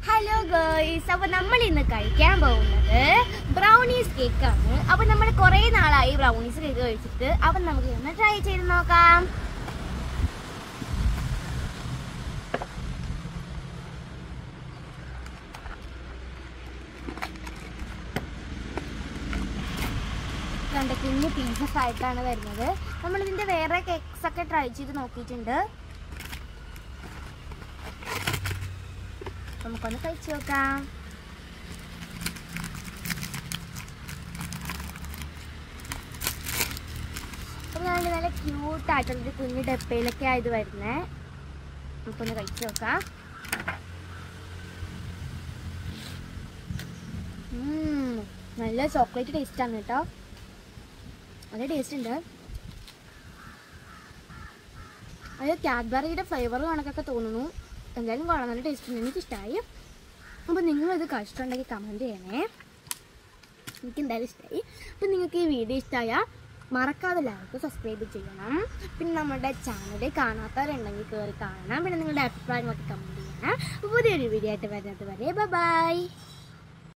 Hello girls, അപ്പോൾ നമ്മൾ ഇന്ന് കഴിക്കാൻ പോകുന്നത് ബ്രൗണീസ് കേക്കാണ്. അപ്പോൾ നമ്മൾ കുറേ നാളായി ബ്രൗണീസ് കേക്ക് കഴിച്ചിട്ട്. അപ്പം നമുക്ക് ഒന്ന് ട്രൈ ചെയ്ത് നോക്കാം. രണ്ട് കുഞ്ഞ് പീസസ് ആയിട്ടാണ് വരുന്നത്. നമ്മളിതിൻ്റെ വേറെ കേക്ക്സ് ഒക്കെ ട്രൈ ചെയ്ത് നോക്കിയിട്ടുണ്ട്. നമുക്കൊന്ന് കഴിച്ചു നോക്കാം. അപ്പം ഞാൻ നല്ല ക്യൂട്ടായിട്ടുള്ളൊരു കുഞ്ഞ് ഡപ്പയിലൊക്കെ ആയത് വരുന്നേ. നമുക്കൊന്ന് കഴിച്ചു നോക്കാം. നല്ല ചോക്ലേറ്റ് ടേസ്റ്റാണ് കേട്ടോ. നല്ല ടേസ്റ്റ് ഉണ്ട്. അത് കാഡ്ബറിയുടെ ഫ്ലേവർ കണക്കൊക്കെ തോന്നുന്നു. എന്തായാലും കൊള്ളാം, നല്ല ടേസ്റ്റ് ഉണ്ട്, എനിക്കിഷ്ടമായി. അപ്പോൾ നിങ്ങളിത് കഴിച്ചിട്ടുണ്ടെങ്കിൽ കമൻറ്റ് ചെയ്യണേ. എനിക്കെന്തായാലും ഇഷ്ടമായി. അപ്പം നിങ്ങൾക്ക് ഈ വീഡിയോ ഇഷ്ടമായാൽ മറക്കാതെ ലൈക്ക് സബ്സ്ക്രൈബ് ചെയ്യണം. പിന്നെ നമ്മുടെ ചാനൽ കാണാത്തവരുണ്ടെങ്കിൽ കയറി കാണണം. പിന്നെ നിങ്ങളുടെ അഭിപ്രായമൊക്കെ കമൻറ്റ് ചെയ്യണം. പുതിയൊരു വീഡിയോ ആയിട്ട് വരുന്നത് വരെ ബൈ.